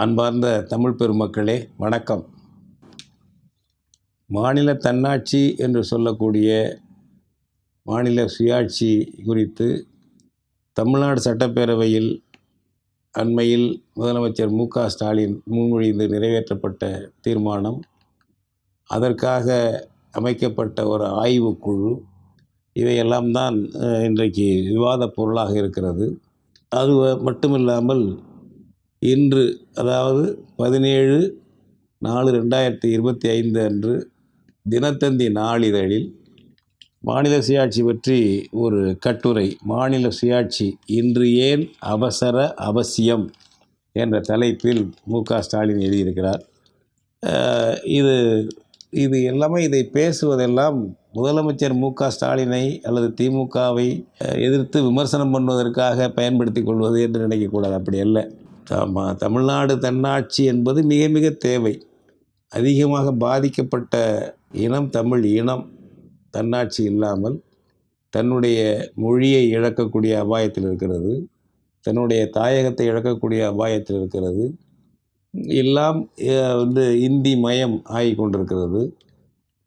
அன்பார்ந்த தமிழ் பெருமக்களே வணக்கம். மாநில தன்னாட்சி என்று சொல்லக்கூடிய மாநில சுயாட்சி குறித்து தமிழ்நாடு சட்டப்பேரவையில் அண்மையில் முதலமைச்சர் ஸ்டாலின் முன்மொழிந்து நிறைவேற்றப்பட்ட தீர்மானம், அதற்காக அமைக்கப்பட்ட ஒரு ஆய்வுக்குழு, இவையெல்லாம் தான் இன்றைக்கு விவாத பொருளாக இருக்கிறது. அது மட்டுமில்லாமல் இன்று, அதாவது 17/4/2025 அன்று தினத்தந்தி நாளிதழில் மாநில சுயாட்சி பற்றி ஒரு கட்டுரை, மாநில சுயாட்சி இன்று ஏன் அவசர அவசியம் என்ற தலைப்பில் ஸ்டாலின் எழுதியிருக்கிறார். இது எல்லாமே, இதை பேசுவதெல்லாம் முதலமைச்சர் ஸ்டாலினை அல்லது திமுகவை எதிர்த்து விமர்சனம் பண்ணுவதற்காக பயன்படுத்தி கொள்வது என்று நினைக்கக்கூடாது. அப்படி அல்ல. தமிழ்நாடு தன்னாட்சி என்பது மிக மிக தேவை. அதிகமாக பாதிக்கப்பட்ட இனம் தமிழ் இனம். தன்னாட்சி இல்லாமல் தன்னுடைய மொழியை இழக்கக்கூடிய அபாயத்தில் இருக்கிறது, தன்னுடைய தாயகத்தை இழக்கக்கூடிய அபாயத்தில் இருக்கிறது. எல்லாம் இந்தி மயம் ஆகி கொண்டிருக்கிறது.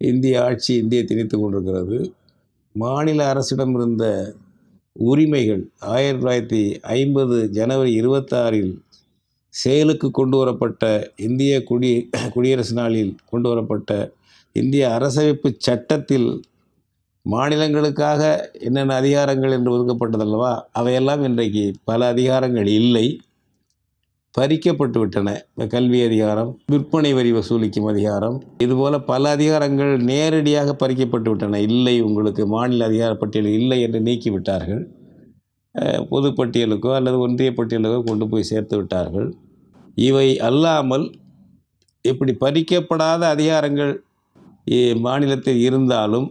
இந்திய ஆட்சி இந்தியை திணித்து கொண்டிருக்கிறது. மாநில அரசிடம் இருந்த உரிமைகள் 1950 ஜனவரி 26 செயலுக்கு கொண்டு வரப்பட்ட இந்திய குடியரசு நாளில் கொண்டு வரப்பட்ட இந்திய அரசமைப்பு சட்டத்தில் மாநிலங்களுக்காக என்னென்ன அதிகாரங்கள் என்று ஒதுக்கப்பட்டதல்லவா, அவையெல்லாம் இன்றைக்கு பல அதிகாரங்கள் இல்லை, பறிக்கப்பட்டு விட்டன. கல்வி அதிகாரம், விற்பனை வரி வசூலிக்கும் அதிகாரம், இதுபோல் பல அதிகாரங்கள் நேரடியாக பறிக்கப்பட்டு விட்டன. இல்லை, உங்களுக்கு மாநில அதிகார பட்டியல் இல்லை என்று நீக்கிவிட்டார்கள். பொதுப்பட்டியலுக்கோ அல்லது ஒன்றிய பட்டியலுக்கோ கொண்டு போய் சேர்த்து விட்டார்கள். இவை அல்லாமல் இப்படி பறிக்கப்படாத அதிகாரங்கள் மாநிலத்தில் இருந்தாலும்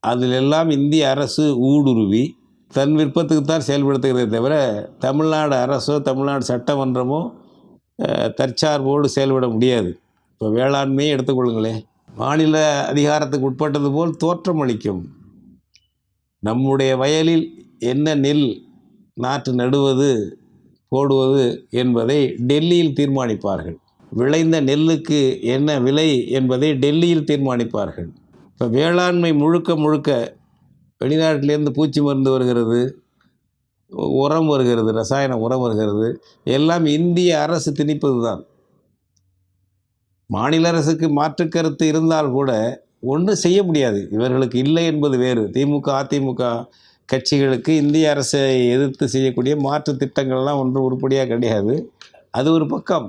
அதிலெல்லாம் இந்திய அரசு ஊடுருவி தன் விருப்பத்துக்குத்தான் செயல்படுத்துகிறதே தவிர தமிழ்நாடு அரசோ தமிழ்நாடு சட்டமன்றமோ தற்சார்போடு செயல்பட முடியாது. இப்போ வேளாண்மையை எடுத்துக்கொள்ளுங்களேன். மாநில அதிகாரத்துக்கு உட்பட்டது போல் தோற்றமளிக்கும். நம்முடைய வயலில் என்ன நெல் நாற்று நடுவது போடுவது என்பதை டெல்லியில் தீர்மானிப்பார்கள். விளைந்த நெல்லுக்கு என்ன விலை என்பதை டெல்லியில் தீர்மானிப்பார்கள். இப்போ வேளாண்மை முழுக்க வெளிநாட்டிலேருந்து பூச்சி மருந்து வருகிறது, உரம் வருகிறது, ரசாயன உரம் வருகிறது, எல்லாம் இந்திய அரசு திணிப்பது தான். மாநில அரசுக்கு மாற்று கருத்து இருந்தால் கூட ஒன்றும் செய்ய முடியாது. இவர்களுக்கு இல்லை என்பது வேறு. திமுக அதிமுக கட்சிகளுக்கு இந்திய அரசை எதிர்த்து செய்யக்கூடிய மாற்று திட்டங்கள்லாம் ஒன்றும் உருப்படியாக கிடையாது. அது ஒரு பக்கம்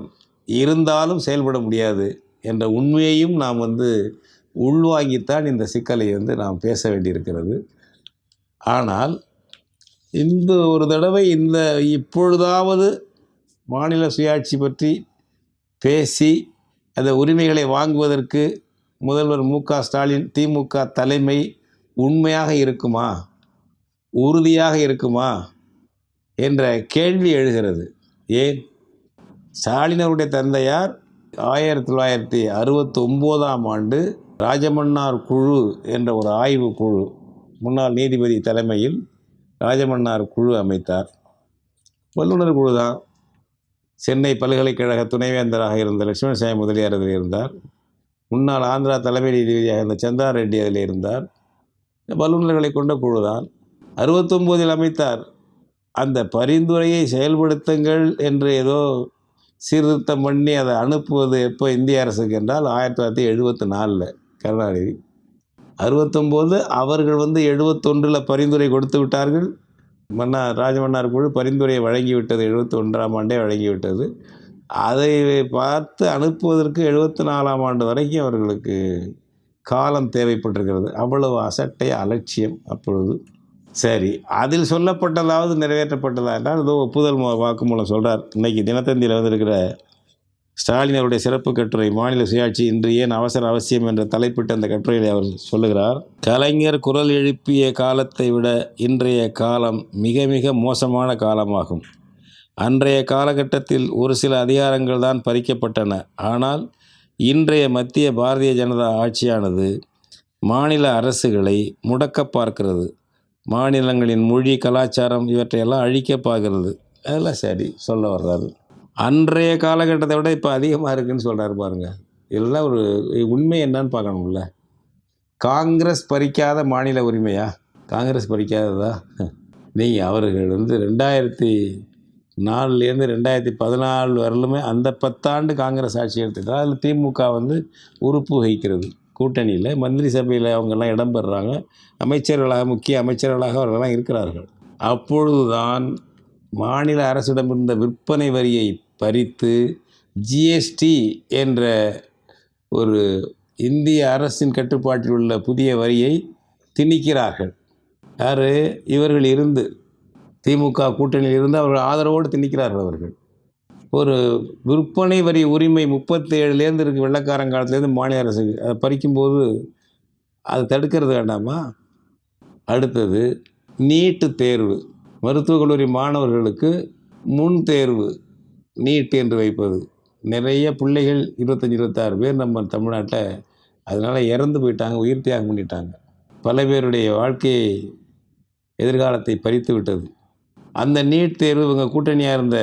இருந்தாலும் செயல்பட முடியாது என்ற உண்மையையும் நாம் உள்வாங்கித்தான் இந்த சிக்கலை நாம் பேச வேண்டியிருக்கிறது. ஆனால் இந்த ஒரு தடவை இப்பொழுதாவது மாநில சுயாட்சி பற்றி பேசி அந்த உரிமைகளை வாங்குவதற்கு முதல்வர் ஸ்டாலின் திமுக தலைமை உண்மையாக இருக்குமா, உறுதியாக இருக்குமா என்ற கேள்வி எழுகிறது. ஏன், ஸ்டாலின் அவருடைய தந்தையார் 1969ஆம் ஆண்டு ராஜமன்னார் குழு என்ற ஒரு ஆய்வு குழு, முன்னாள் நீதிபதி தலைமையில் ராஜமன்னார் குழு அமைத்தார். வல்லுநர் குழு தான். சென்னை பல்கலைக்கழக துணைவேந்தராக இருந்த லட்சுமணசாமி முதலியார் அதில் இருந்தார். முன்னாள் ஆந்திரா தலைமை நீதிபதியாக இருந்த சந்திரா ரெட்டி அதில் இருந்தார். வல்லுநர்களை கொண்ட குழு தான். 69இல் அமைத்தார். அந்த பரிந்துரையை செயல்படுத்துங்கள் என்று ஏதோ சீர்திருத்தம் பண்ணி அதை அனுப்புவது எப்போ இந்திய அரசுக்கு என்றால் 1974 கருணாநிதி. 69 அவர்கள் 71 பரிந்துரை கொடுத்து விட்டார்கள். ராஜமன்னார் குழு பரிந்துரையை வழங்கிவிட்டது. 71ஆம் ஆண்டே வழங்கிவிட்டது. அதை பார்த்து அனுப்புவதற்கு 74ஆம் ஆண்டு வரைக்கும் அவர்களுக்கு காலம் தேவைப்பட்டிருக்கிறது. அவ்வளவு அசட்டை அலட்சியம் அப்பொழுது. சரி, அதில் சொல்லப்பட்டதாவது நிறைவேற்றப்பட்டதா என்றால் ஏதோ ஒப்புதல் வாக்குமூலம் சொல்கிறார். இன்றைக்கி தினத்தந்தியில் வந்திருக்கிற ஸ்டாலின் அவருடைய சிறப்பு கட்டுரை, மாநில சுயாட்சி இன்று ஏன் அவசர அவசியம் என்ற தலைப்பிட்ட அந்த கட்டுரையில் அவர் சொல்லுகிறார், கலைஞர் குரல் எழுப்பிய காலத்தை விட இன்றைய காலம் மிக மிக மோசமான காலமாகும். அன்றைய காலகட்டத்தில் ஒரு சில அதிகாரங்கள் தான் பறிக்கப்பட்டன. ஆனால் இன்றைய மத்திய பாரதிய ஜனதா ஆட்சியானது மாநில அரசுகளை முடக்க பார்க்கிறது. மாநிலங்களின் மொழி கலாச்சாரம் இவற்றையெல்லாம் அழிக்க பார்க்கிறது. அதெல்லாம் சரி சொல்ல வர்றாரு. அன்றைய காலகட்டத்தை விட இப்போ அதிகமாக இருக்குன்னு சொல்கிறாரு பாருங்க. இதெல்லாம் ஒரு உண்மை என்னன்னு பார்க்கணும்ல. காங்கிரஸ் பறிக்காத மாநில உரிமையா? காங்கிரஸ் பறிக்காததா? நீங்கள் அவர்கள் 2004லேருந்து 2014 வரலுமே அந்த 10 ஆண்டு காங்கிரஸ் ஆட்சி எடுத்துக்கிட்டா அதில் திமுக உறுப்பு வகிக்கிறது. கூட்டணியில் மந்திரி சபையில் அவங்கெல்லாம் இடம்பெறுறாங்க. அமைச்சர்களாக, முக்கிய அமைச்சர்களாக அவர்களெல்லாம் இருக்கிறார்கள். அப்பொழுதுதான் மாநில அரசிடமிருந்த விற்பனை வரியை பறித்து ஜிஎஸ்டி என்ற ஒரு இந்திய அரசின் கட்டுப்பாட்டில் உள்ள புதிய வரியை திணிக்கிறார்கள். யார்? இவர்கள் இருந்து திமுக கூட்டணியில் இருந்து அவர்கள் ஆதரவோடு திணிக்கிறார்கள். அவர்கள் ஒரு விற்பனை வரி உரிமை 37லேருந்து இருக்குது. வெள்ளக்காரங்காலத்துலேருந்து மாநில அரசு அதை பறிக்கும்போது அதை தடுக்கிறது வேண்டாமா? அடுத்தது நீட்டு தேர்வு. மருத்துவக் கல்லூரி மாணவர்களுக்கு முன் தேர்வு நீட் என்று வைப்பது. நிறைய பிள்ளைகள் 25-26 பேர் நம்ம தமிழ்நாட்டில் அதனால் இறந்து போயிட்டாங்க, உயிர் தியாகம் பண்ணிட்டாங்க. பல பேருடைய வாழ்க்கையை, எதிர்காலத்தை பறித்து விட்டது. அந்த நீட் தேர்வு இவங்க கூட்டணியாக இருந்த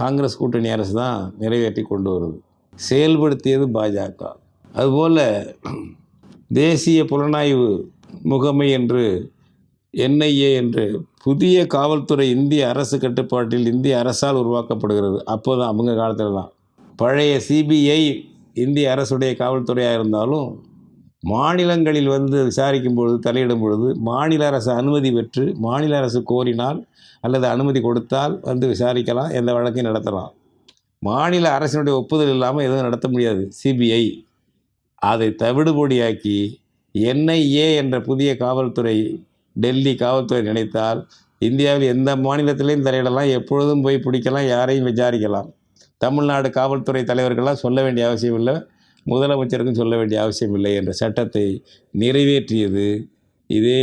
காங்கிரஸ் கூட்டணி அரசு தான் நிறைவேற்றி கொண்டு வருது. செயல்படுத்தியது பாஜக. அதுபோல் தேசிய புலனாய்வு முகமை என்று என்ஐஏ என்று புதிய காவல்துறை இந்திய அரசு கட்டுப்பாட்டில் இந்திய அரசால் உருவாக்கப்படுகிறது. அப்போதான் அவங்க காலத்தில் தான். பழைய சிபிஐ இந்திய அரசுடைய காவல்துறையாக இருந்தாலும் மாநிலங்களில் விசாரிக்கும் பொழுது, தலையிடும் பொழுது மாநில அரசு அனுமதி பெற்று, மாநில அரசு கோரினால் அல்லது அனுமதி கொடுத்தால் விசாரிக்கலாம், எந்த வழக்கையும் நடத்தலாம். மாநில அரசினுடைய ஒப்புதல் இல்லாமல் எதுவும் நடத்த முடியாது சிபிஐ. அதை தவிடுபொடியாக்கி என்ஐஏ என்ற புதிய காவல்துறை, டெல்லி காவல்துறை நினைத்தால் இந்தியாவில் எந்த மாநிலத்திலையும் தலையிடலாம், எப்பொழுதும் போய் பிடிக்கலாம், யாரையும் விசாரிக்கலாம். தமிழ்நாடு காவல்துறை தலைவர்கள்லாம் சொல்ல வேண்டிய அவசியம் இல்லை, முதலமைச்சருக்கும் சொல்ல வேண்டிய அவசியம் இல்லை என்ற சட்டத்தை நிறைவேற்றியது இதே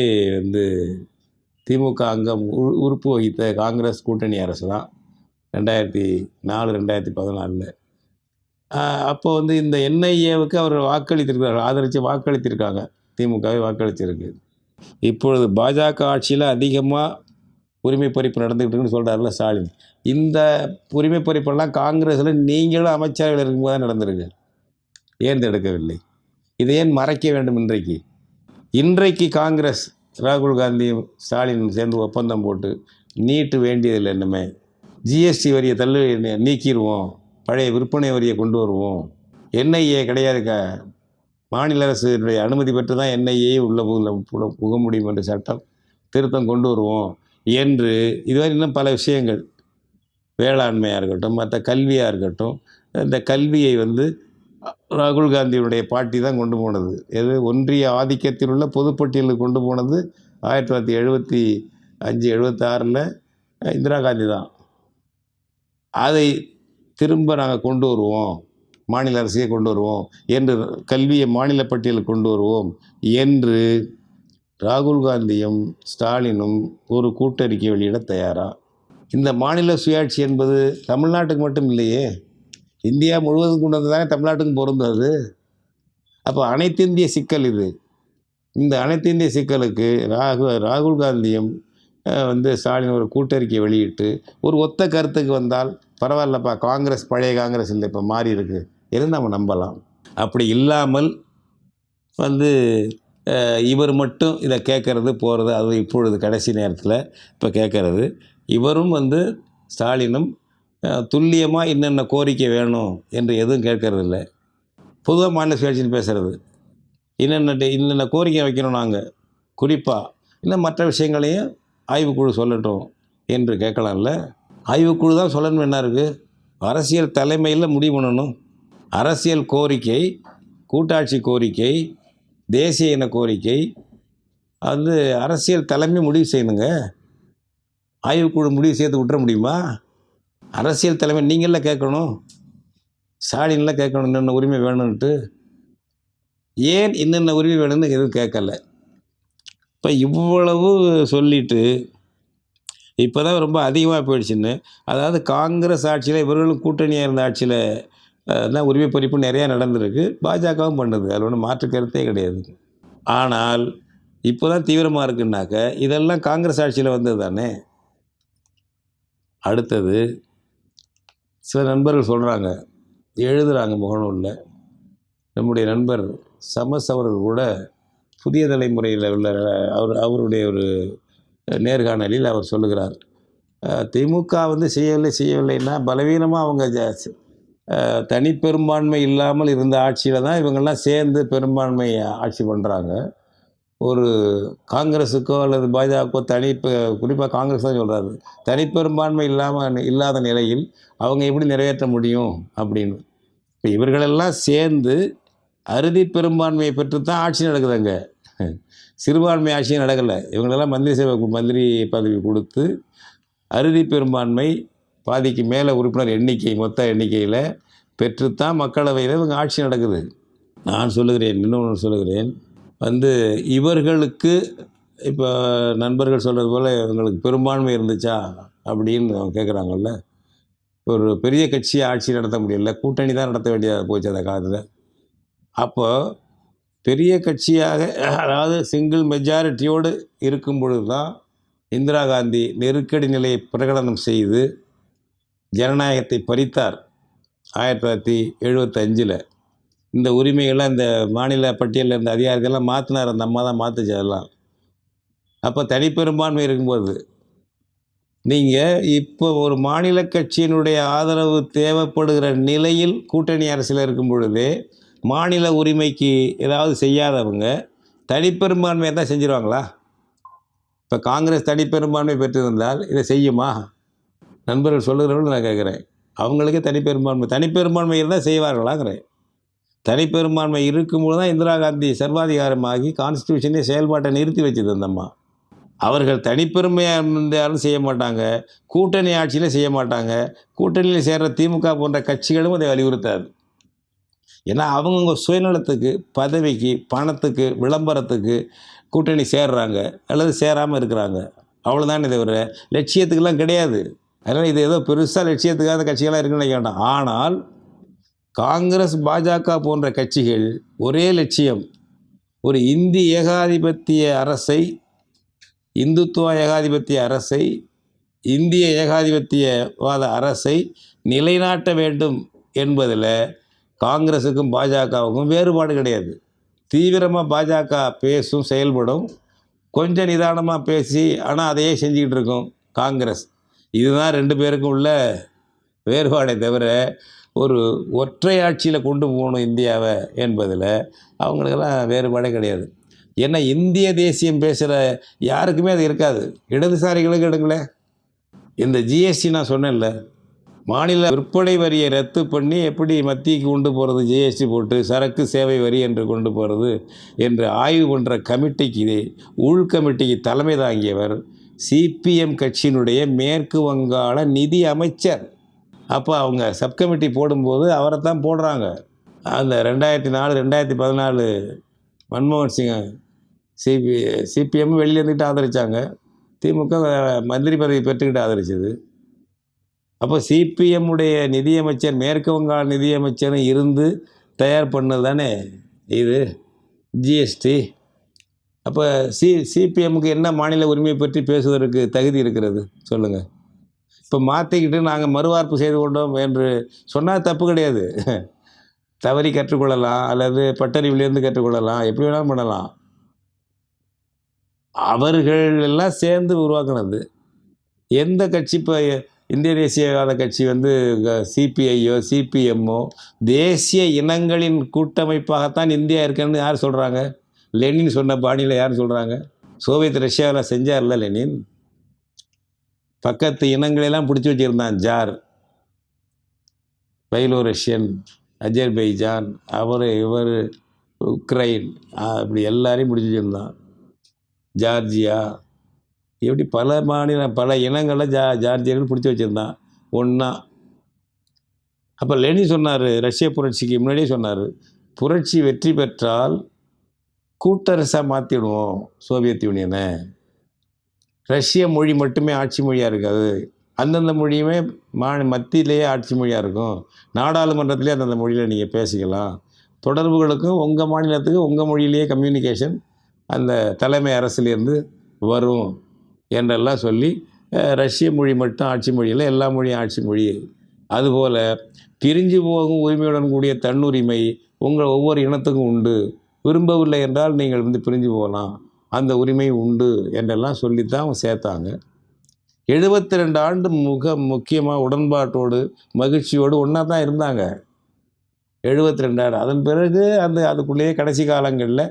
திமுக அங்கம் உறுப்பு வகித்த காங்கிரஸ் கூட்டணி அரசு தான் 2004-2014. அப்போ இந்த என்ஐஏவுக்கு அவர் வாக்களித்திருக்கிறார், ஆதரித்து வாக்களித்திருக்காங்க. திமுகவை வாக்களிச்சிருக்கு. இப்பொழுது பாஜக ஆட்சியில் அதிகமாக உரிமை பறிப்பு நடந்துக்கிட்டு இருக்குன்னு சொல்கிறார்ல ஸ்டாலின். இந்த உரிமை பறிப்பெல்லாம் காங்கிரஸில் நீங்களும் அமைச்சர்கள் இருக்கும்போது தான் நடந்திருக்கு. ஏன் தடுக்கவில்லை? இதை ஏன் மறைக்க வேண்டும்? இன்றைக்கு காங்கிரஸ் ராகுல் காந்தியும் ஸ்டாலினும் சேர்ந்து ஒப்பந்தம் போட்டு நீட்டு வேண்டியதில்லை, என்னமே ஜிஎஸ்டி வரியை நீக்கிடுவோம், பழைய விற்பனை வரியை கொண்டு வருவோம், என்ஐஏ கிடையாது, மாநில அரசுடைய அனுமதி பெற்று தான் என்ஐஏ உள்ள புக முடியும் என்ற சட்டம் திருத்தம் கொண்டு வருவோம் என்று இதுவரை இன்னும் பல விஷயங்கள், வேளாண்மையாக இருக்கட்டும், மற்ற கல்வியாக இருக்கட்டும், இந்த கல்வியை ராகுல் காந்தியுடைய பாட்டி தான் கொண்டு போனது. எது? ஒன்றிய ஆதிக்கத்தில் உள்ள பொதுப்பட்டியலுக்கு கொண்டு போனது 1975-76 இந்திரா காந்தி தான். அதை திரும்ப நாங்கள் கொண்டு வருவோம், மாநில அரசையே கொண்டு வருவோம் என்று, கல்வியை மாநில பட்டியலுக்கு கொண்டு வருவோம் என்று ராகுல் காந்தியும் ஸ்டாலினும் ஒரு கூட்டறிக்கை வெளியிட தயாரா? இந்த மாநில சுயாட்சி என்பது தமிழ்நாட்டுக்கு மட்டும் இல்லையே, இந்தியா முழுவதும் கொண்டு வந்து தானே தமிழ்நாட்டுக்கும் பொருந்தது. அப்போ அனைத்திந்திய சிக்கல் இது. இந்த அனைத்திந்திய சிக்கலுக்கு ராகுல் காந்தியும் ஸ்டாலின் ஒரு கூட்டறிக்கை வெளியிட்டு ஒரு ஒத்த கருத்துக்கு வந்தால் பரவாயில்லப்பா, காங்கிரஸ் பழைய காங்கிரஸ் இல்லை, இப்போ மாறி இருக்கு என்று நம்ம நம்பலாம். அப்படி இல்லாமல் இவர் மட்டும் இதை கேட்கறது போகிறது, அது இப்பொழுது கடைசி நேரத்தில் இப்போ கேட்கறது, இவரும் ஸ்டாலினும் துல்லியமாக என்னென்ன கோரிக்கை வேணும் என்று எதுவும் கேட்கறதில்லை. பொதுவாக மாநில சுயாட்சின்னு பேசுகிறது, இன்னென்ன கோரிக்கை வைக்கணும் நாங்கள் குறிப்பாக, இல்லை மற்ற விஷயங்களையும் ஆய்வுக்குழு சொல்லட்டும் என்று கேட்கலாம்ல. ஆய்வுக்குழு தான் சொல்லணும். என்ன இருக்குது? அரசியல் தலைமையில் முடிவு பண்ணணும். அரசியல் கோரிக்கை, கூட்டாட்சி கோரிக்கை, தேசிய இன கோரிக்கை அரசியல் தலைமை முடிவு செய்யணுங்க. ஆய்வுக்குழு முடிவு செய்து விட்டுற முடியுமா? அரசியல் தலைமை நீங்கள்லாம் கேட்கணும், ஸ்டாலின்லாம் கேட்கணும் என்னென்ன உரிமை வேணும்ன்ட்டு. ஏன் என்னென்ன உரிமை வேணும்னு எதுவும் கேட்கல. இப்போ இவ்வளவு சொல்லிட்டு இப்போ தான் ரொம்ப அதிகமாக போயிடுச்சுன்னு, அதாவது காங்கிரஸ் ஆட்சியில் இவர்களும் கூட்டணியாக இருந்த ஆட்சியில் தான் உரிமை பறிப்பு நிறையா நடந்திருக்கு, பாஜகவும் பண்ணுது, அதில் ஒன்றும் மாற்று கருத்தே கிடையாது. ஆனால் இப்போ தான் தீவிரமாக இருக்குன்னாக்க இதெல்லாம் காங்கிரஸ் ஆட்சியில் வந்தது தானே. அடுத்தது சில நண்பர்கள் சொல்கிறாங்க, எழுதுகிறாங்க முகநூலில். நம்முடைய நண்பர் சமஸ் அவர்கள் கூட புதிய தலைமுறையில் உள்ள அவருடைய ஒரு நேர்காணலில் அவர் சொல்லுகிறார், திமுக வந்து செய்யவில்லைன்னா பலவீனமாக அவங்க தனிப்பெரும்பான்மை இல்லாமல் இருந்த ஆட்சியில் தான் இவங்கெல்லாம் சேர்ந்து பெரும்பான்மை ஆட்சி பண்ணுறாங்க. ஒரு காங்கிரஸுக்கோ அல்லது பாஜகவோ குறிப்பாக காங்கிரஸ் தான் சொல்கிறாரு, தனிப்பெரும்பான்மை இல்லாத நிலையில் அவங்க எப்படி நிறைவேற்ற முடியும் அப்படின்னு. இப்போ இவர்களெல்லாம் சேர்ந்து அறுதி பெரும்பான்மையை பெற்று தான் ஆட்சி நடக்குதுங்க. சிறுபான்மை ஆட்சியும் நடக்கலை. இவங்களெல்லாம் மந்திரி பதவி கொடுத்து அறுதி பெரும்பான்மை பாதிக்கு மேலே உறுப்பினர் எண்ணிக்கை மொத்த எண்ணிக்கையில் பெற்றுத்தான் மக்களவையில் இவங்க ஆட்சி நடக்குது. நான் சொல்லுகிறேன், இன்னொன்று சொல்லுகிறேன், இவர்களுக்கு இப்போ நண்பர்கள் சொல்கிறது போல் இவங்களுக்கு பெரும்பான்மை இருந்துச்சா அப்படின்னு கேட்குறாங்கல்ல. ஒரு பெரிய கட்சியை ஆட்சி நடத்த முடியல, கூட்டணி தான் நடத்த வேண்டியதாக போச்சு அந்த காலத்தில். அப்போ பெரிய கட்சியாக, அதாவது சிங்கிள் மெஜாரிட்டியோடு இருக்கும் பொழுது தான் இந்திரா காந்தி நெருக்கடி நிலையை பிரகடனம் செய்து ஜனநாயகத்தை பறித்தார் 1975. இந்த உரிமைகள்லாம் இந்த மாநில பட்டியலில் இருந்த அதிகாரிகள்லாம் மாற்றினார். அந்த அம்மா தான் மாற்றுச்சு அதெல்லாம். அப்போ தனிப்பெரும்பான்மை இருக்கும்போது நீங்கள் இப்போ ஒரு மாநில கட்சியினுடைய ஆதரவு தேவைப்படுகிற நிலையில் கூட்டணி அரசில் இருக்கும் பொழுதே மாநில உரிமைக்கு ஏதாவது செய்யாதவங்க தனிப்பெரும்பான்மையை தான் செஞ்சிருவாங்களா? இப்போ காங்கிரஸ் தனிப்பெரும்பான்மை பெற்றிருந்தால் இதை செய்யுமா? நண்பர்கள் சொல்லுகிறவர்கள் நான் கேட்குறேன், அவங்களுக்கே தனிப்பெரும்பான்மை இருந்தால் செய்வார்களாங்கிறேன். தனிப்பெரும்பான்மை இருக்கும்போது தான் இந்திரா காந்தி சர்வாதிகாரமாகி கான்ஸ்டியூஷனே செயல்பாட்டை நிறுத்தி வச்சது அந்த அம்மா. அவர்கள் தனிப்பெருமையாக இருந்தாலும் செய்ய மாட்டாங்க, கூட்டணி ஆட்சியிலும் செய்ய மாட்டாங்க, கூட்டணியில் சேர்கிற திமுக போன்ற கட்சிகளும் அதை வலியுறுத்தாது. ஏன்னா அவங்கவுங்க சுயநலத்துக்கு, பதவிக்கு, பணத்துக்கு, விளம்பரத்துக்கு கூட்டணி சேர்றாங்க அல்லது சேராமல் இருக்கிறாங்க, அவ்வளோதானே தவிர லட்சியத்துக்கெல்லாம் கிடையாது. அதனால் இது ஏதோ பெருசாக லட்சியத்துக்காக கட்சிகளாக இருக்குன்னு நினைக்க வேண்டாம். ஆனால் காங்கிரஸ், பாஜக போன்ற கட்சிகள் ஒரே லட்சியம், ஒரு இந்திய ஏகாதிபத்திய அரசை, இந்துத்துவ ஏகாதிபத்திய அரசை, இந்திய ஏகாதிபத்தியவாத அரசை நிலைநாட்ட வேண்டும் என்பதில் காங்கிரஸுக்கும் பாஜகவுக்கும் வேறுபாடு கிடையாது. தீவிரமாக பாஜக பேசும், செயல்படும், கொஞ்சம் நிதானமாக பேசி ஆனால் அதையே செஞ்சுக்கிட்டு இருக்கும் காங்கிரஸ். இதுதான் ரெண்டு பேருக்கும் உள்ள வேறுபாடை தவிர ஒரு ஒற்றை ஆட்சியில் கொண்டு போகணும் இந்தியாவை என்பதில் அவங்களுக்கெல்லாம் வேறுபாடே கிடையாது. ஏன்னா இந்திய தேசியம் பேசுகிற யாருக்குமே அது இருக்காது. இடதுசாரிகளுக்கு எடுங்களேன், இந்த ஜிஎஸ்டி நான் சொன்னேன்ல, மாநில விற்பனை வரியை ரத்து பண்ணி எப்படி மத்தியக்கு கொண்டு போகிறது, ஜிஎஸ்டி போட்டு சரக்கு சேவை வரி என்று கொண்டு போகிறது என்று ஆய்வு பண்ணுற கமிட்டிக்கு, உள் கமிட்டிக்கு தலைமை தாங்கியவர் சிபிஎம் கட்சியினுடைய மேற்கு வங்காள நிதி அமைச்சர். அப்போ அவங்க சப்கமிட்டி போடும்போது அவரை தான் போடுறாங்க. அந்த 2004, 2014 மன்மோகன் சிங் சிபிஎம் வெளியில் இருந்துக்கிட்டு ஆதரித்தாங்க, திமுக மந்திரி பதவி பெற்றுக்கிட்டு ஆதரிச்சது. அப்போ சிபிஎம்முடைய நிதியமைச்சர், மேற்கு வங்காள நிதியமைச்சரும் இருந்து தயார் பண்ணது தானே இது ஜிஎஸ்டி. அப்போ சிபிஎம்முக்கு என்ன மாநில உரிமையை பற்றி பேசுவதற்கு தகுதி இருக்கிறது சொல்லுங்கள்? இப்போ மாற்றிக்கிட்டு நாங்கள் மறுவார்ப்பு செய்து கொண்டோம் என்று சொன்னால் தப்பு கிடையாது. தவறி கற்றுக்கொள்ளலாம் அல்லது பட்டறிவிலேருந்து கற்றுக்கொள்ளலாம், எப்படி வேணாலும் பண்ணலாம். அவர்கள் எல்லாம் சேர்ந்து உருவாக்குனது. எந்த கட்சி இப்போ இந்திய தேசியவாத கட்சி சிபிஐயோ சிபிஎம்மோ தேசிய இனங்களின் கூட்டமைப்பாகத்தான் இந்தியா இருக்குன்னு யார் சொல்கிறாங்க? லெனின் சொன்ன பாணியில் யார் சொல்கிறாங்க? சோவியத் ரஷ்யாவில் செஞ்சார்ல லெனின், பக்கத்து இனங்களெல்லாம் பிடிச்சி வச்சுருந்தான். ஜார், பைலோரஷ்யன், அஜர்பைஜான், இவர் உக்ரைன், அப்படி எல்லாரையும் பிடிச்சி வச்சுருந்தான். ஜார்ஜியா, இப்படி பல இனங்களில் ஜார்ஜியர்கள் பிடிச்சி வச்சுருந்தான் ஒன்றா. அப்போ லெனின் சொன்னார், ரஷ்ய புரட்சிக்கு முன்னாடியே சொன்னார், புரட்சி வெற்றி பெற்றால் கூட்டரசாக மாற்றிடுவோம் சோவியத் யூனியனை, ரஷ்ய மொழி மட்டுமே ஆட்சி மொழியாக இருக்காது, அந்தந்த மொழியுமே மத்தியிலேயே ஆட்சி மொழியாக இருக்கும், நாடாளுமன்றத்திலே அந்தந்த மொழியில் நீங்கள் பேசிக்கலாம், தொடர்புகளுக்கும் உங்கள் மாநிலத்துக்கு உங்கள் மொழியிலேயே கம்யூனிகேஷன் அந்த தலைமை அரசிலேருந்து வரும் என்றெல்லாம் சொல்லி ரஷ்ய மொழி மட்டும் ஆட்சி மொழியில், எல்லா மொழியும் ஆட்சி மொழி அதுபோல் பிரிஞ்சு போகும் உரிமையுடன் கூடிய தன்னுரிமை உங்கள் ஒவ்வொரு இனத்துக்கும் உண்டு. விரும்பவில்லை என்றால் நீங்கள் பிரிஞ்சு போகலாம், அந்த உரிமை உண்டு என்றெல்லாம் சொல்லித்தான் அவங்க சேர்த்தாங்க. 72 ஆண்டு முக்கியமாக உடன்பாட்டோடு மகிழ்ச்சியோடு ஒன்றா தான் இருந்தாங்க. 72 ஆண்டு. அதன் பிறகு அதுக்குள்ளேயே கடைசி காலங்களில்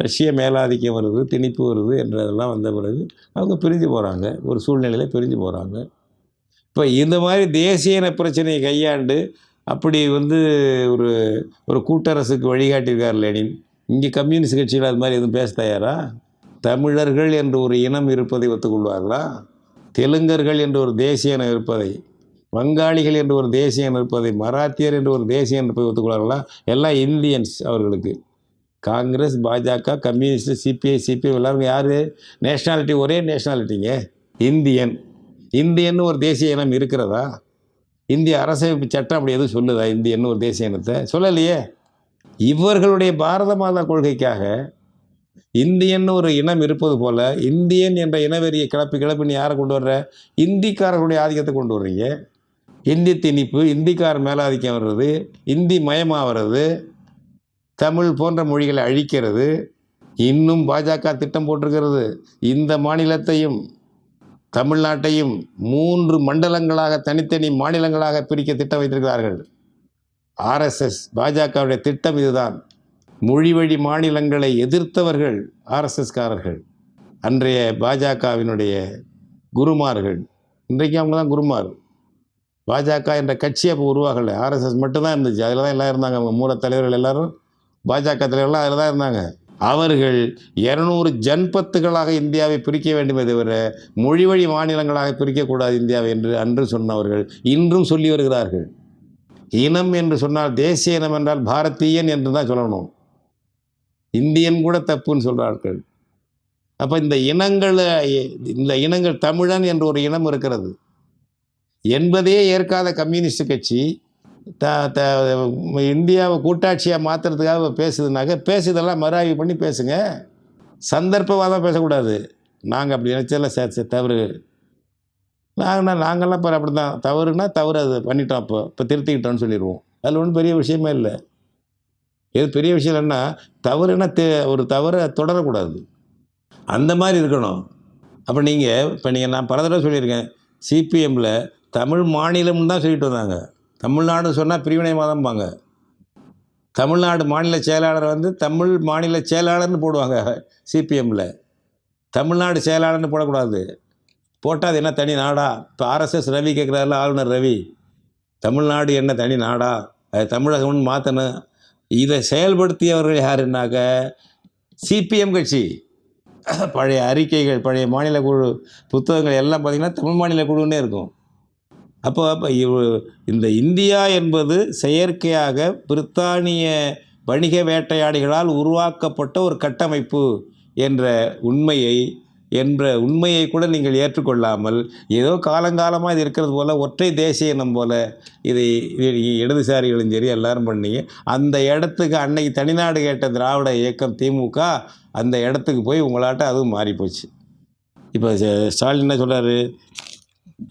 ரஷ்ய மேலாதிக்கம் வருது, திணிப்பு வருது என்றதெல்லாம் வந்த பிறகு அவங்க பிரிஞ்சு போகிறாங்க. ஒரு சூழ்நிலையில் பிரிஞ்சு போகிறாங்க. இப்போ இந்த மாதிரி தேசிய இன பிரச்சனையை கையாண்டு அப்படி ஒரு ஒரு கூட்டரசுக்கு வழிகாட்டியிருக்கார் லெனின். இங்கே கம்யூனிஸ்ட் கட்சிகள் அது மாதிரி எதுவும் பேச தயாரா? தமிழர்கள் என்று ஒரு இனம் இருப்பதை ஒத்துக்கொள்வார்களா? தெலுங்கர்கள் என்று ஒரு தேசிய இனம் இருப்பதை, வங்காளிகள் என்று ஒரு தேசிய இனம் இருப்பதை, மராத்தியர் என்று ஒரு தேசிய இனம் இருப்பதை ஒத்துக்கொள்வார்களா? எல்லாம் இந்தியன்ஸ் அவர்களுக்கு. காங்கிரஸ், பாஜக, கம்யூனிஸ்ட், சிபிஐ, சிபிஎம் எல்லாருக்கும் யார் நேஷ்னாலிட்டி? ஒரே நேஷ்னாலிட்டிங்க, இந்தியன். இந்தியன்னு ஒரு தேசிய இனம் இருக்கிறதா? இந்திய அரசமைப்பு சட்டம் அப்படி எதுவும் சொல்லுதா இந்தியன்னு ஒரு தேசிய இனத்தை? சொல்லலையே. இவர்களுடைய பாரத மாதா கொள்கைக்காக இந்தியன்னு ஒரு இனம் இருப்பது போல இந்தியன் என்ற இனவெறியை கிளப்பின்னு யாரை கொண்டு வர்ற? இந்திக்காரர்களுடைய ஆதிக்கத்தை கொண்டு வர்றீங்க. இந்தி திணிப்பு, இந்திக்கார மேலாதிக்கம் வர்றது, இந்தி மயமாக வர்றது, தமிழ் போன்ற மொழிகளை அழிக்கிறது. இன்னும் பாஜக திட்டம் போட்டிருக்கிறது, இந்த மாநிலத்தையும் தமிழ்நாட்டையும் 3 மண்டலங்களாக, தனித்தனி மாநிலங்களாக பிரிக்க திட்டம் வைத்திருக்கிறார்கள். ஆர்எஸ்எஸ் பாஜகவுடைய திட்டம் இதுதான். மொழி வழி மாநிலங்களை எதிர்த்தவர்கள் ஆர்எஸ்எஸ்காரர்கள், அன்றைய பாஜகவினுடைய குருமார்கள். இன்றைக்கு அவங்க தான் குருமார். பாஜக என்ற கட்சி அப்போ உருவாகலை, ஆர்எஸ்எஸ் மட்டும்தான் இருந்துச்சு. அதில் தான் எல்லாம் இருந்தாங்க. அவங்க மூல தலைவர்கள் எல்லாரும், பாஜக தலைவர்கள்லாம் அதில் தான் இருந்தாங்க. அவர்கள் 200 ஜன்பத்துகளாக இந்தியாவை பிரிக்க வேண்டுமே தவிர மொழி வழி மாநிலங்களாக பிரிக்கக்கூடாது இந்தியாவை என்று அன்று சொன்னவர்கள் இன்றும் சொல்லி வருகிறார்கள். இனம் என்று சொன்னால், தேசிய இனம் என்றால் பாரதியன் என்று தான் சொல்லணும். இந்தியன் கூட தப்புன்னு சொல்கிறார்கள். அப்போ இந்த இனங்கள் தமிழன் என்ற ஒரு இனம் இருக்கிறது என்பதையே ஏற்காத கம்யூனிஸ்ட் கட்சி இந்தியாவை கூட்டாட்சியாக மாற்றுறதுக்காக பேசுதுனாக்க, பேசுதெல்லாம் மறுஆய்வு பண்ணி பேசுங்க. சந்தர்ப்பவாதம் பேசக்கூடாது. நாங்கள் அப்படி நினச்சதில் தவறு, நாங்கள்லாம் இப்போ அப்படி தான், தவறுனா தவறு, அது பண்ணிட்டோம், இப்போ திருத்திக்கிட்டோன்னு சொல்லிடுவோம். அதில் ஒன்றும் பெரிய விஷயமே இல்லை. எது பெரிய விஷயம் இல்லைன்னா, தவறுனா ஒரு தவறை தொடரக்கூடாது, அந்த மாதிரி இருக்கணும். அப்போ நீங்கள் நான் பல தடவை சொல்லியிருக்கேன், சிபிஎம்மில் தமிழ் மாநிலம்னு தான் சொல்லிட்டு வந்தாங்க. தமிழ்நாடு சொன்னால் பிரிவினைவாதம்பாங்க. தமிழ்நாடு மாநில செயலாளர் தமிழ் மாநில செயலாளர்னு போடுவாங்க சிபிஎம்மில். தமிழ்நாடு செயலாளர்னு போடக்கூடாது. போட்டால் அது என்ன தனி நாடா? இப்போ ஆர்எஸ்எஸ் ரவி கேட்குறாருல, ஆளுநர் ரவி, தமிழ்நாடு என்ன தனி நாடா? அது தமிழகம்னு மாற்றணும். இதை செயல்படுத்தியவர்கள் யாருன்னாக்க சிபிஎம் கட்சி. பழைய அறிக்கைகள், பழைய மாநில குழு புத்தகங்கள் எல்லாம் பார்த்திங்கன்னா தமிழ் மாநில குழுன்னே இருக்கும். அப்போ இந்த இந்தியா என்பது செயற்கையாக பிரித்தானிய வணிக வேட்டையாடிகளால் உருவாக்கப்பட்ட ஒரு கட்டமைப்பு என்ற உண்மையை கூட நீங்கள் ஏற்றுக்கொள்ளாமல், ஏதோ காலங்காலமாக இது இருக்கிறது போல், ஒற்றை தேசிய இனம் போல் இதை இடதுசாரிகளும் சரி எல்லாரும் பண்ணி, அந்த இடத்துக்கு அன்னைக்கு தனிநாடு கேட்ட திராவிட இயக்கம் திமுக அந்த இடத்துக்கு போய் உங்களாட்ட அதுவும் மாறிப்போச்சு. இப்போ ஸ்டாலின் என்ன சொல்கிறாரு?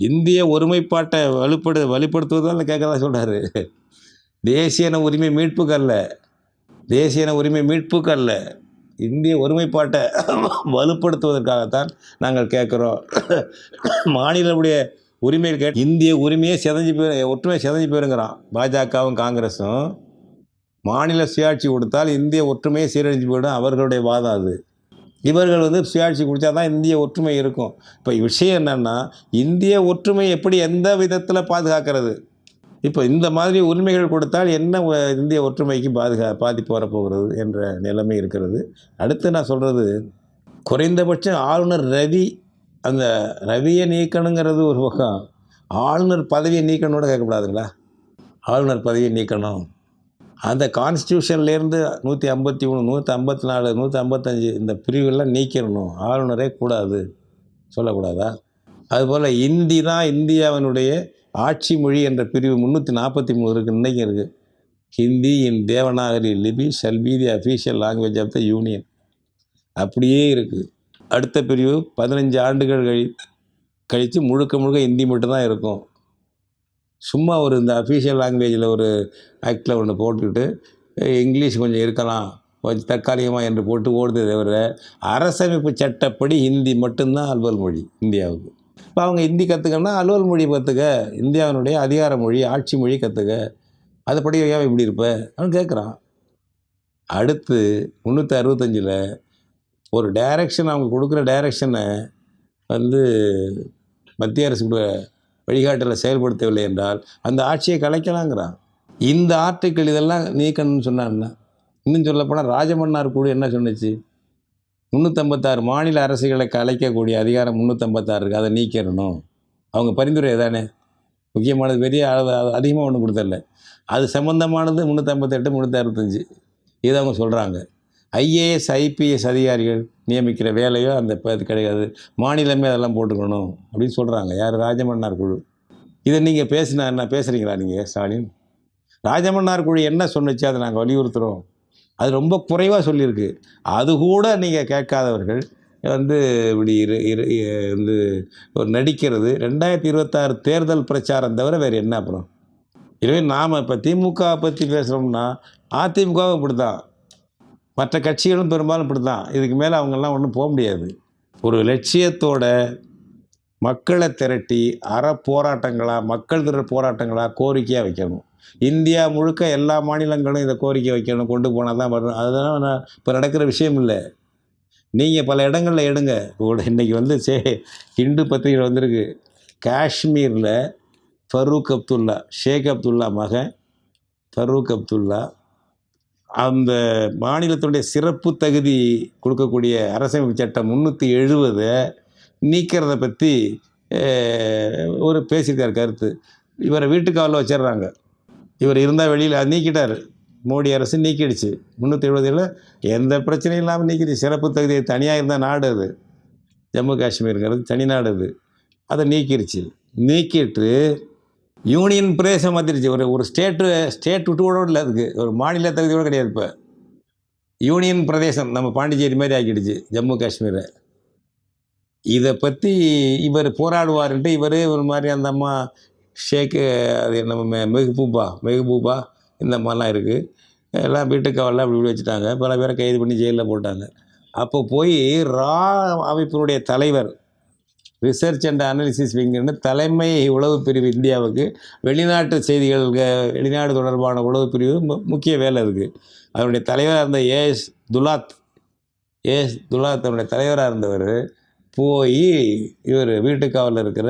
இந்திய ஒருமைப்பாட்டை வலுப்படுத்துவதால் கேட்கறதா சொல்கிறாரு. தேசிய இன உரிமை மீட்புக்கு அல்ல, இந்திய ஒருமைப்பாட்டை வலுப்படுத்துவதற்காகத்தான் நாங்கள் கேட்குறோம். மாநிலமுடைய உரிமைகள் இந்திய உரிமையை ஒற்றுமை சிதைஞ்சு போயிருங்கிறான் பாஜகவும் காங்கிரஸும். மாநில சுயாட்சி கொடுத்தால் இந்திய ஒற்றுமையை சீரழிஞ்சு போயிடும், அவர்களுடைய வாதம் அது. இவர்கள் சுயாட்சி கொடுத்தா தான் இந்திய ஒற்றுமை இருக்கும். இப்போ விஷயம் என்னென்னா, இந்திய ஒற்றுமை எப்படி எந்த விதத்தில் பாதுகாக்கிறது? இப்போ இந்த மாதிரி உரிமைகள் கொடுத்தால் என்ன இந்திய ஒற்றுமைக்கு பாதிப்பு வரப்போகிறது என்ற நிலைமை இருக்கிறது. அடுத்து நான் சொல்கிறது, குறைந்தபட்சம் ஆளுநர் ரவி, அந்த ரவியை நீக்கணுங்கிறது ஒரு பக்கம், ஆளுநர் பதவியை நீக்கணும்னு கேட்கக்கூடாதுங்களா? ஆளுநர் பதவியை நீக்கணும். அந்த கான்ஸ்டியூஷன்லேருந்து 153, 154, 155 இந்த பிரிவுகள்லாம் நீக்கிடணும். ஆளுநரே கூடாது சொல்லக்கூடாதா? அதுபோல் இந்தி தான் இந்தியாவினுடைய ஆட்சி மொழி என்ற பிரிவு 343 இருக்குது, இன்றைக்கும் இருக்குது. ஹிந்தி இன் தேவநாகரி லிபி shall be the official language of the union, அப்படியே இருக்குது. அடுத்த பிரிவு 15 ஆண்டுகள் கழித்து முழுக்க ஹிந்தி மட்டும்தான் இருக்கும். சும்மா ஒரு இந்த அஃபீஷியல் லாங்குவேஜில் ஒரு ஆக்டில் ஒன்று போட்டுக்கிட்டு இங்கிலீஷ் கொஞ்சம் இருக்கலாம், கொஞ்சம் தற்காலிகமாக என்று போட்டு ஓடுதே தவிர அரசமைப்பு சட்டப்படி ஹிந்தி மட்டும்தான் அலுவல் மொழி இந்தியாவுக்கு. இப்போ அவங்க ஹிந்தி கற்றுக்கணும்னா அலுவல் மொழி கற்றுக்க, இந்தியாவினுடைய அதிகார மொழி, ஆட்சி மொழி கற்றுக்க. அதுபடி ஏன் இப்படி இருப்ப அவன் கேட்குறான். அடுத்து 365 ஒரு டைரக்ஷன், அவங்க கொடுக்குற டைரக்ஷனை வந்து மத்திய அரசு வழிகாட்டலை செயல்படுத்தவில்லை என்றால் அந்த ஆட்சியை கலைக்கலாங்கிறான். இந்த ஆர்டிக்கிள் இதெல்லாம் நீக்கணும்னு சொன்னான்னா, இன்னும் சொல்லப்போனால் ராஜமன்னார் குழு என்ன சொன்னிச்சு? 356 மாநில அரசுகளை கலைக்கக்கூடிய அதிகாரம் 356 இருக்குது, அதை நீக்கிடணும். அவங்க பரிந்துரை தானே முக்கியமானது, பெரிய அதிகமாக ஒன்றும் கொடுத்தல. அது சம்மந்தமானது 358, 365 இதை அவங்க சொல்கிறாங்க. ஐஏஎஸ் ஐபிஎஸ் அதிகாரிகள் நியமிக்கிற வேலையோ அந்த இது கிடையாது, மாநிலமே அதெல்லாம் போட்டுக்கணும் அப்படின்னு சொல்கிறாங்க. யார்? ராஜமன்னார் குழு. இதை நீங்கள் என்ன பேசுகிறீங்களா நீங்கள் ஸ்டாலின்? ராஜமன்னார் குழு என்ன சொன்னிச்சு அதை நாங்கள் வலியுறுத்துகிறோம். அது ரொம்ப குறைவாக சொல்லியிருக்கு. அது கூட நீங்கள் கேட்காதவர்கள் வந்து இப்படி வந்து ஒரு நடிக்கிறது. 2026 தேர்தல் பிரச்சாரம் தவிர வேறு என்ன அப்புறம்? எனவே நாம் இப்போ திமுகவை பற்றி பேசுகிறோம்னா அதிமுகவும் இப்படி தான், மற்ற கட்சிகளும் பெரும்பாலும் இப்படி தான். இதுக்கு மேலே அவங்கெல்லாம் ஒன்றும் போக முடியாது. ஒரு லட்சியத்தோட மக்களை திரட்டி போராட்டங்களாக, மக்கள் திரள் போராட்டங்களாக கோரிக்கையாக வைக்கணும். இந்தியா முழுக்க எல்லா மாநிலங்களும் இதை கோரிக்கை வைக்கணும், கொண்டு போனால் தான் வரணும். அதுதான் இப்போ நடக்கிற விஷயம் இல்லை. நீங்கள் பல இடங்களில் எடுங்க. இன்றைக்கி வந்து ஹிந்து பத்திரிகை வந்திருக்கு. காஷ்மீரில் ஃபரூக் அப்துல்லா, ஷேக் அப்துல்லா மகன் ஃபரூக் அப்துல்லா, அந்த மாநிலத்தினுடைய சிறப்பு தகுதி கொடுக்கக்கூடிய அரசமைப்பு சட்டம் 370 நீக்கிறத பற்றி ஒரு பேசியிருக்கார் கருத்து. இவரை வீட்டுக்காவலில் வச்சிடுறாங்க. இவர் இருந்தால் வெளியில் அது நீக்கிட்டார். மோடி அரசு நீக்கிடுச்சு. 370 எந்த பிரச்சனையும் இல்லாமல் நீக்கிடுச்சு. சிறப்பு தகுதியை தனியாக இருந்த நாடு அது, ஜம்மு காஷ்மீருங்கிறது தனி நாடு அது. அதை நீக்கிடுச்சு. நீக்கிட்டு யூனியன் பிரதேசம் மாற்றிடுச்சு. ஒரு ஸ்டேட் விட்டு கூட இல்லை, அதுக்கு ஒரு மாநில தகுதி கூட கிடையாது. இப்போ யூனியன் பிரதேசம் நம்ம பாண்டிச்சேரி மாதிரி ஆக்கிடுச்சு ஜம்மு காஷ்மீரை. இதை பற்றி இவர் போராடுவார்ன்ட்டு இவர் ஒரு மாதிரி அந்த அம்மா ஷேக்கு, அது நம்ம மெஹபூபா இந்த மாதிரிலாம் இருக்குது, எல்லாம் வீட்டுக்காவெல்லாம் அப்படி வச்சுட்டாங்க. பல பேரை கைது பண்ணி ஜெயிலில் போட்டாங்க. அப்போ போய் அமைப்பினுடைய தலைவர், ரிசர்ச் அண்ட் அனாலிசிஸ் விங்குன்னு தலைமை உளவு பிரிவு இந்தியாவுக்கு, வெளிநாட்டு செய்திகள், வெளிநாடு தொடர்பான உளவு பிரிவு முக்கிய வேலை இருக்குது. அதனுடைய தலைவராக இருந்த ஏஎஸ் துலாத் அதனுடைய தலைவராக இருந்தவர் போய் இவர் வீட்டுக்காவலில் இருக்கிற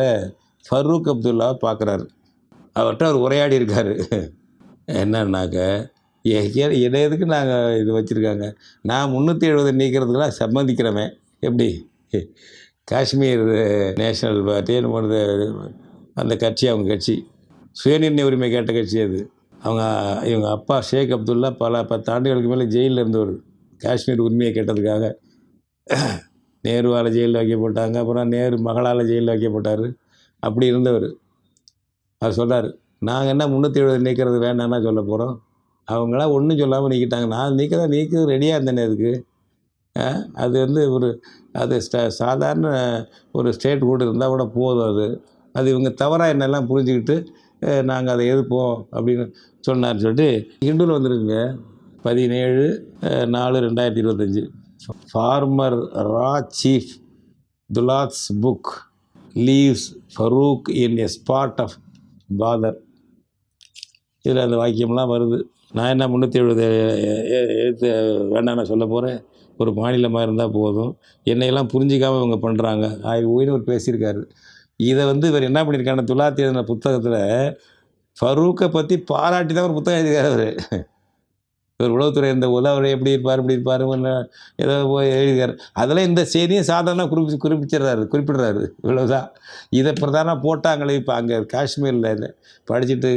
ஃபரூக் அப்துல்லாவை பார்க்குறாரு. அவர்கிட்ட அவர் உரையாடி இருக்கார். என்னன்னாக்க, எதுக்கு நாங்கள் இது வச்சுருக்காங்க, நான் 370 நீக்கிறதுக்கெல்லாம் சம்மதிக்கிறவன். எப்படி காஷ்மீர் நேஷனல் பார்ட்டி அந்த கட்சி, அவங்க கட்சி சுயநிர்ணய உரிமை கேட்ட கட்சி அது. இவங்க அப்பா ஷேக் அப்துல்லா பல 10 ஆண்டுகளுக்கு மேலே ஜெயிலில் இருந்தவர். காஷ்மீர் உரிமையை கேட்டதுக்காக நேருவால் ஜெயிலில் வைக்கப்பட்டாங்க. அப்புறம் நேரு மகளால் ஜெயிலில் வைக்கப்பட்டார். அப்படி இருந்தவர். அவர் சொல்கிறார், நாங்கள் என்ன 370 நீக்கிறது வேண்டாம்னா சொல்ல போகிறோம், அவங்களாம் ஒன்றும் சொல்லாமல் நீக்கிட்டாங்க. நான் நீக்கிறது ரெடியாக இருந்தேனே. அதுக்கு அது வந்து அது சாதாரண ஒரு ஸ்டேட் கூட இருந்தால் கூட போதும். அது இவங்க தவறாக என்னெல்லாம் புரிஞ்சுக்கிட்டு நாங்கள் அதை எதிர்ப்போம் அப்படின்னு சொன்னார்னு சொல்லிட்டு ஹிந்துவில் வந்துருக்குங்க. 17/4/2025 ஃபார்மர் ரா chief Dulat's book leaves Farooq in a spot of bother. இதில் அந்த வாக்கியம்லாம் வருது. நான் என்ன 370 எழுத்து வேண்டாம் சொல்ல போகிறேன். ஒரு மாநிலமாக இருந்தால் போதும், என்னையெல்லாம் புரிஞ்சிக்காமல் இவங்க பண்ணுறாங்க ஆய்வுன்னு ஒரு பேசியிருக்காரு. இதை வந்து இவர் என்ன பண்ணியிருக்காங்க, துலாத் எழுதின புத்தகத்தில் ஃபரூக்கை பற்றி பாராட்டி தான் ஒரு புத்தகம் எழுதியிருக்காரு. இவர் உளவுத்துறை இருந்த போது அவர் எப்படி இருப்பார் இப்படி இருப்பார் ஏதோ எழுதியிருக்காரு. அதில் இந்த செய்தியும் சாதாரண குறிப்பிடுறாரு. இவ்வளவுதான். இதை பிரதான போட்டாங்களே இப்போ அங்கே காஷ்மீரில் படிச்சுட்டு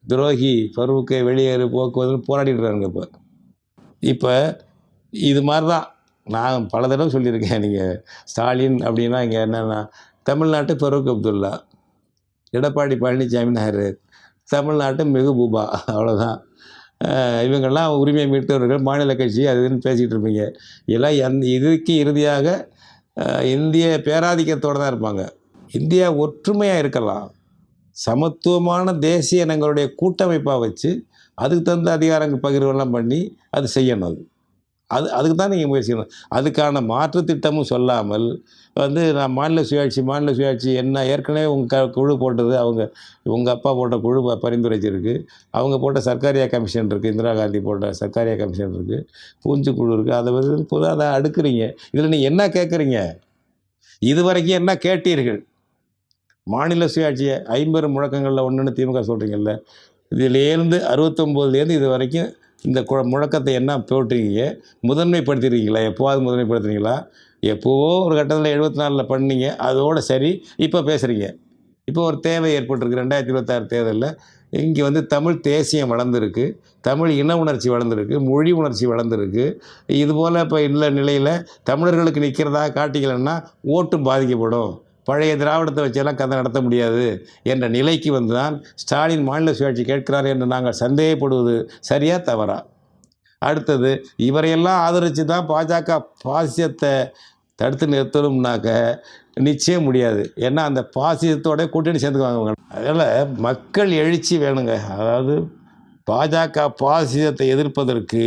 துரோகி ஃபரூக்கை வெளியேறு போக்குவதுன்னு போராடிட்டுறாங்க. இப்போ இது மாதிரி தான் நான் பல தடவை சொல்லியிருக்கேன். நீங்கள் ஸ்டாலின் அப்படின்னா இங்கே என்னென்னா, தமிழ்நாட்டு ஃபரூக் அப்துல்லா, எடப்பாடி பழனிசாமி நாயர், தமிழ்நாட்டு மெஹபூபா, அவ்வளோதான். இவங்கெல்லாம் உரிமை மீட்டவர்கள், மாநில கட்சி அதுன்னு பேசிகிட்டு இருப்பீங்க. எல்லாம் இதுக்கு இறுதியாக இந்திய பேராதிக்கத்தோடு தான் இருப்பாங்க. இந்தியா ஒற்றுமையாக இருக்கலாம், சமத்துவமான தேசிய இனங்களுடைய கூட்டமைப்பாக வச்சு அதுக்கு தகுந்த அதிகாரங்கள் பகிர்வெல்லாம் பண்ணி அது செய்யணும். அதுக்கு தான் நீங்கள் முயற்சி செய்யணும். அதுக்கான மாற்று திட்டமும் சொல்லாமல் நான் மாநில சுயாட்சி என்ன ஏற்கனவே உங்கள் குழு போட்டது, உங்கள் அப்பா போட்ட குழு பரிந்துரைச்சிருக்கு. அவங்க போட்ட சர்க்காரியா கமிஷன் இருக்குது, இந்திரா காந்தி போட்ட சர்க்காரியா கமிஷன் இருக்குது, பூஞ்சு குழு இருக்குது. அதை பொதுவாக அதை அடுக்குறீங்க. இதில் நீங்கள் என்ன கேட்குறீங்க? இதுவரைக்கும் என்ன கேட்டீர்கள்? மாநில சுயாட்சியை 50 முழக்கங்களில் ஒன்றுன்னு திமுக சொல்கிறீங்கல்ல, இதிலேருந்து 69லேருந்து இது வரைக்கும் இந்த முழக்கத்தை என்ன போட்டிருக்கீங்க? முதன்மைப்படுத்திருக்கீங்களா? எப்போவாது முதன்மைப்படுத்துறீங்களா? எப்போவோ ஒரு கட்டத்தில் 74ல் பண்ணீங்க, அதோடு சரி. இப்போ பேசுகிறீங்க. இப்போ ஒரு தேவை ஏற்பட்டிருக்கு 2026 தேர்தலில். இங்கே தமிழ் தேசியம் வளர்ந்துருக்கு, தமிழ் இன உணர்ச்சி வளர்ந்துருக்கு, மொழி உணர்ச்சி வளர்ந்துருக்கு. இதுபோல் இப்போ உள்ள நிலையில் தமிழர்களுக்கு நிற்கிறதா காட்டிக்கலன்னா ஓட்டு பாதிக்கப்படும், பழைய திராவிடத்தை வச்செல்லாம் கதை நடத்த முடியாது என்ற நிலைக்கு தான் ஸ்டாலின் மாநில சுயாட்சி கேட்கிறார் என்று நாங்கள் சந்தேகப்படுவது சரியா தவறா? அடுத்தது, இவரையெல்லாம் ஆதரித்து தான் பாஜக பாசிசத்தை தடுத்து நிறுத்தணும்னாக்க நிச்சயம் முடியாது. ஏன்னா அந்த பாசிசத்தோட கூட்டணி சேர்ந்துக்குவாங்க. அதனால் மக்கள் எழுச்சி வேணுங்க. அதாவது பாஜக பாசிசத்தை எதிர்ப்பதற்கு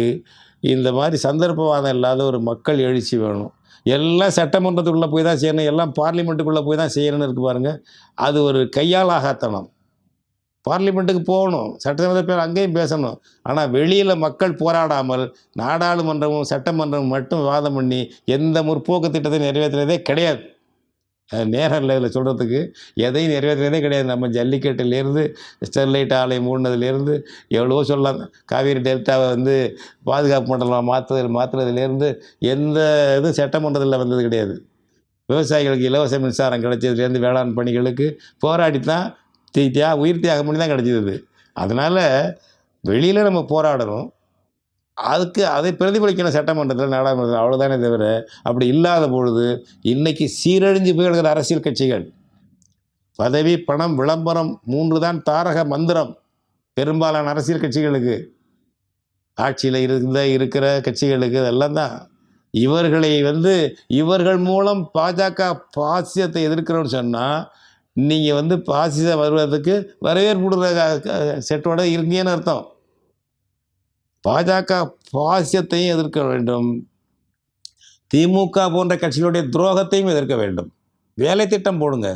இந்த மாதிரி சந்தர்ப்பவாதம் இல்லாத ஒரு மக்கள் எழுச்சி வேணும். எல்லாம் சட்டமன்றத்துக்குள்ளே போய் தான் செய்யணும், எல்லாம் பார்லிமெண்ட்டுக்குள்ளே போய் தான் செய்யணும்னு இருக்குது பாருங்கள். அது ஒரு கையாலாகத்தனம். பார்லிமெண்ட்டுக்கு போகணும், சட்டமன்ற பேர் அங்கேயும் பேசணும். ஆனால் வெளியில் மக்கள் போராடாமல் நாடாளுமன்றமும் சட்டமன்றமும் மட்டும் வாதம் பண்ணி எந்த முற்போக்கு திட்டத்தை நிறைவேற்றுறதே கிடையாது. நேரம் இல்லை இதில் சொல்கிறதுக்கு. எதையும் நிறைவேற்றுறதே கிடையாது. நம்ம ஜல்லிக்கட்டுலேருந்து ஸ்டெர்லைட் ஆலை மூடினதுலேருந்து எவ்வளவோ சொல்லலாம். காவேரி டெல்டாவை பாதுகாப்பு மண்டலம் மாற்றுறதுலேருந்து எந்த இதுவும் சட்டமன்றத்தில் வந்தது கிடையாது. விவசாயிகளுக்கு இலவச மின்சாரம் கிடைச்சதுலேருந்து வேளாண் பணிகளுக்கு போராடி தான் உயிர் தியாகம் பண்ணி தான் கிடைச்சிது. அதனால் வெளியில் நம்ம போராடணும், அதை பிரதிபலிக்கணும் சட்டமன்றத்தில், நாடாளுமன்றத்தில், அவ்வளோதானே தவிர அப்படி இல்லாத பொழுது இன்றைக்கி சீரழிஞ்சு போய்கிற அரசியல் கட்சிகள் பதவி, பணம், விளம்பரம் 3 தான் தாரக மந்திரம் பெரும்பாலான அரசியல் கட்சிகளுக்கு, ஆட்சியில் இருக்கிற கட்சிகளுக்கு. அதெல்லாம் தான் இவர்களை இவர்கள் மூலம் பாஜக பாசிசத்தை எதிர்க்கிறோன்னு சொன்னால் நீங்கள் பாசிசம் வருவதற்கு வரவேற்புடுற செட்டோட இருக்கீங்கன்னு அர்த்தம். பாஜக பாசிசத்தையும் எதிர்க்க வேண்டும், திமுக போன்ற கட்சிகளுடைய துரோகத்தையும் எதிர்க்க வேண்டும். வேலை திட்டம் போடுங்க.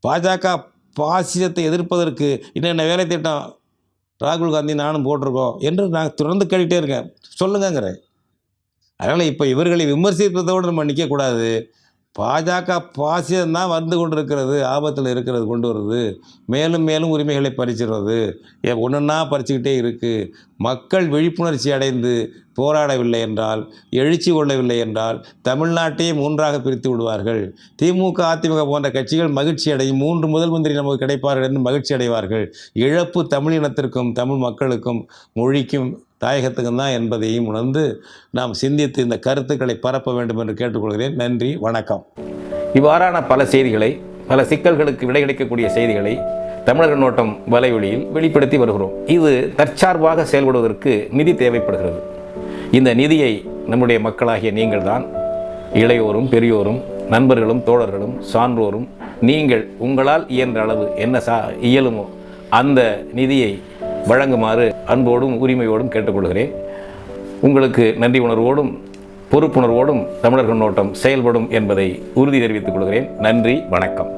பாஜக பாசிசத்தை எதிர்ப்பதற்கு என்னென்ன வேலை திட்டம் ராகுல் காந்தி நானும் போட்டிருக்கோம் என்று நான் தொடர்ந்து கேட்டுகிட்டே இருக்கேன், சொல்லுங்கிறேன். அதனால் இப்போ இவர்களை விமர்சிப்பதோடு நம்ம நிற்கக்கூடாது. பாஜக பாசிசம் தான் வந்து கொண்டு இருக்கிறது, ஆபத்தில் இருக்கிறது, கொண்டு வருது. மேலும் மேலும் உரிமைகளை பறிச்சிடுறது, ஒன்றுன்னா பறிச்சுக்கிட்டே இருக்குது. மக்கள் விழிப்புணர்ச்சி அடைந்து போராடவில்லை என்றால், எழுச்சி கொள்ளவில்லை என்றால் தமிழ்நாட்டையே 3ஆக பிரித்து விடுவார்கள். திமுக, அதிமுக போன்ற கட்சிகள் மகிழ்ச்சி அடையும், 3 முதல் மந்திரி நமக்கு கிடைப்பார்கள் என்று மகிழ்ச்சி அடைவார்கள். இழப்பு தமிழ் இனத்திற்கும் தமிழ் மக்களுக்கும் மொழிக்கும் தாயகத்துக்கும் தான் என்பதையும் உணர்ந்து நாம் சிந்தித்து இந்த கருத்துக்களை பரப்ப வேண்டும் என்று கேட்டுக்கொள்கிறேன். நன்றி, வணக்கம். இவ்வாறான பல செய்திகளை, பல சிக்கல்களுக்கு விடை கிடைக்கக்கூடிய செய்திகளை தமிழர் கண்ணோட்டம் வலைவழியில் வெளிப்படுத்தி வருகிறோம். இது தற்சார்பாக செயல்படுவதற்கு நிதி தேவைப்படுகிறது. இந்த நிதியை நம்முடைய மக்களாகிய நீங்கள் தான், இளையோரும் பெரியோரும் நண்பர்களும் தோழர்களும் சான்றோரும், நீங்கள் உங்களால் இயன்ற அளவு என்ன இயலுமோ அந்த நிதியை வழங்குமாறு அன்போடும் உரிமையோடும் கேட்டுக்கொள்கிறேன். உங்களுக்கு நன்றி உணர்வோடும் பொறுப்புணர்வோடும் தமிழர் கண்ணோட்டம் செயல்படும் என்பதை உறுதி தெரிவித்துக் கொள்கிறேன். நன்றி, வணக்கம்.